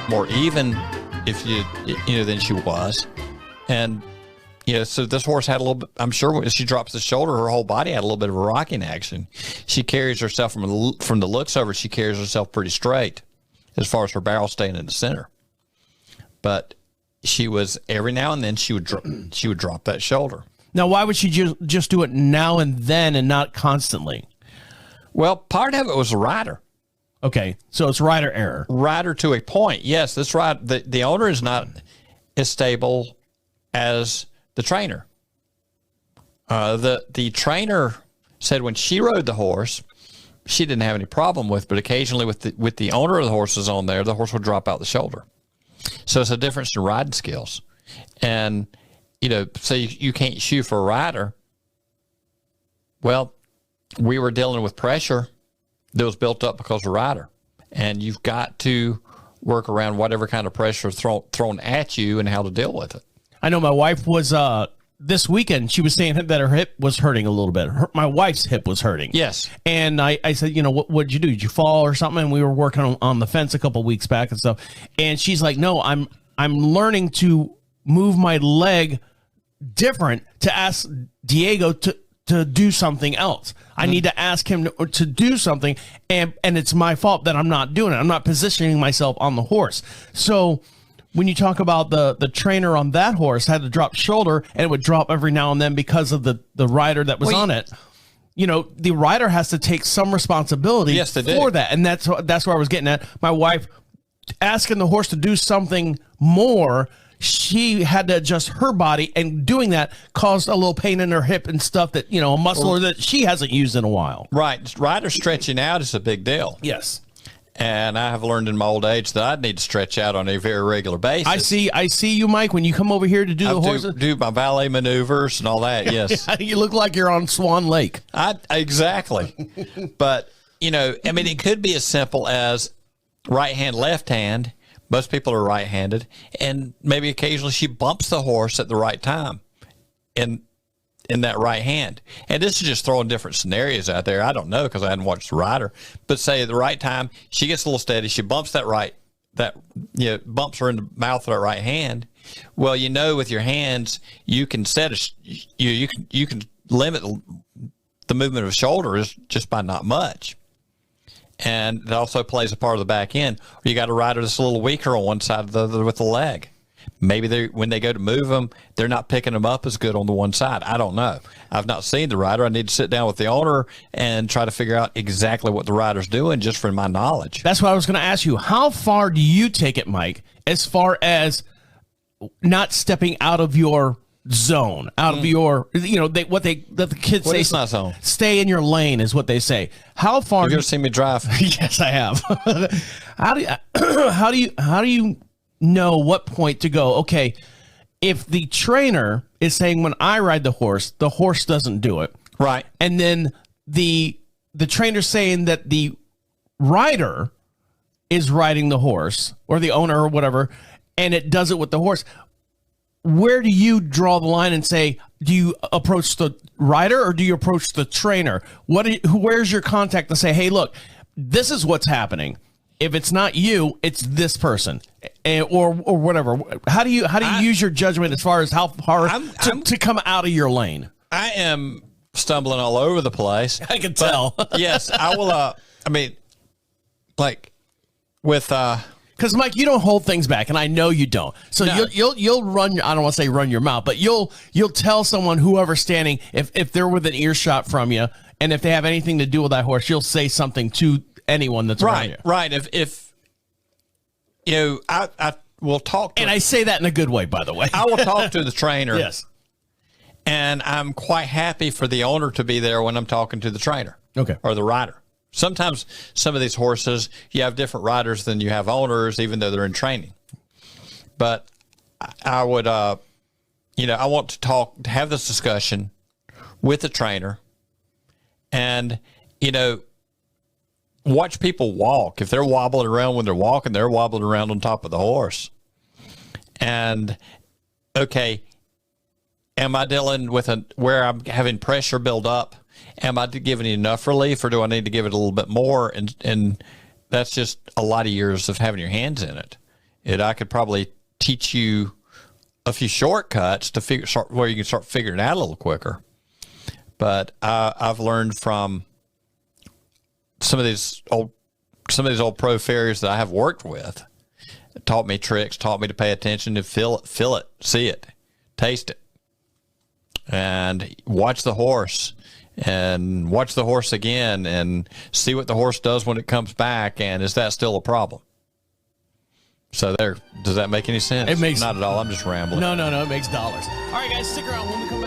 more even than she was. And, so this horse had a little bit, I'm sure when she drops the shoulder, her whole body had a little bit of a rocking action. She carries herself from the looks of her, she carries herself pretty straight as far as her barrel staying in the center. But she was, every now and then she would drop that shoulder. Now, why would she just do it now and then and not constantly? Well, part of it was the rider. Okay, so it's rider error. Rider to a point, yes. That's right. The owner is not as stable as the trainer. The trainer said when she rode the horse, she didn't have any problem with, but occasionally with the owner of the horses on there, the horse would drop out the shoulder. So it's a difference in riding skills. And, say you can't shoe for a rider. Well, we were dealing with pressure that was built up because of rider. And you've got to work around whatever kind of pressure is thrown at you and how to deal with it. I know my wife was, this weekend, she was saying that her hip was hurting a little bit. My wife's hip was hurting. Yes. And I said, what did you do? Did you fall or something? And we were working on the fence a couple of weeks back and stuff. And she's like, no, I'm learning to move my leg different to ask Diego to do something else. I need to ask him to do something, and it's my fault that I'm not doing it. I'm not positioning myself on the horse. So when you talk about the trainer on that horse had to drop shoulder, and it would drop every now and then because of the rider that was on it, the rider has to take some responsibility for that. And that's where I was getting at. My wife asking the horse to do something more, she had to adjust her body, and doing that caused a little pain in her hip and stuff that, a muscle that she hasn't used in a while. Right. Rider stretching out is a big deal. Yes. And I have learned in my old age that I need to stretch out on a very regular basis. I see you, Mike, when you come over here to do the horses. Do my valet maneuvers and all that, yes. You look like you're on Swan Lake. Exactly. But, it could be as simple as right hand, left hand. Most people are right-handed, and maybe occasionally she bumps the horse at the right time in that right hand. And this is just throwing different scenarios out there. I don't know because I hadn't watched the rider. But say at the right time, she gets a little steady. She bumps bumps her in the mouth of that right hand. Well, with your hands, you can you can limit the movement of the shoulder just by not much. And it also plays a part of the back end. You got a rider that's a little weaker on one side with the leg. Maybe when they go to move them, they're not picking them up as good on the one side. I don't know. I've not seen the rider. I need to sit down with the owner and try to figure out exactly what the rider's doing, just from my knowledge. That's what I was going to ask you. How far do you take it, Mike, as far not stepping out of your zone, out of your, the kids say, is not zone? Stay in your lane is what they say. How far? Have you ever seen me drive? Yes, I have. How do you know what point to go? Okay, if the trainer is saying when I ride the horse doesn't do it, right? And then the trainer's saying that the rider is riding the horse, or the owner or whatever, and it does it with the horse. Where do you draw the line and say, do you approach the rider or do you approach the trainer? Where's your contact to say, hey, look, this is what's happening. If it's not you, it's this person, or whatever. How do you use your judgment as far as how far to come out of your lane? I am stumbling all over the place. I can tell. Yes, I will. Because, Mike, you don't hold things back, and I know you don't. So no. you'll run. I don't want to say run your mouth, but you'll tell someone, whoever's standing, if they're within earshot from you, and if they have anything to do with that horse, you'll say something to anyone that's around you. Right. If I will talk to, and I say that in a good way, by the way. I will talk to the trainer. Yes. And I'm quite happy for the owner to be there when I'm talking to the trainer. Okay. Or the rider. Sometimes some of these horses, you have different riders than you have owners, even though they're in training. But I would, I want to have this discussion with the trainer and, watch people walk. If they're wobbling around when they're walking, they're wobbling around on top of the horse. And, okay, am I dealing with where I'm having pressure build up? Am I giving it enough relief, or do I need to give it a little bit more? And that's just a lot of years of having your hands in it. I could probably teach you a few shortcuts to where you can start figuring it out a little quicker. But I've learned from some of these old pro farriers that I have worked with. It taught me tricks, taught me to pay attention, to feel it, see it, taste it, and watch the horse, and watch the horse again, and see what the horse does when it comes back, and is that still a problem? So does that make any sense? It makes not at all. I'm just rambling. No. It makes dollars. All right, guys, stick around when we come back.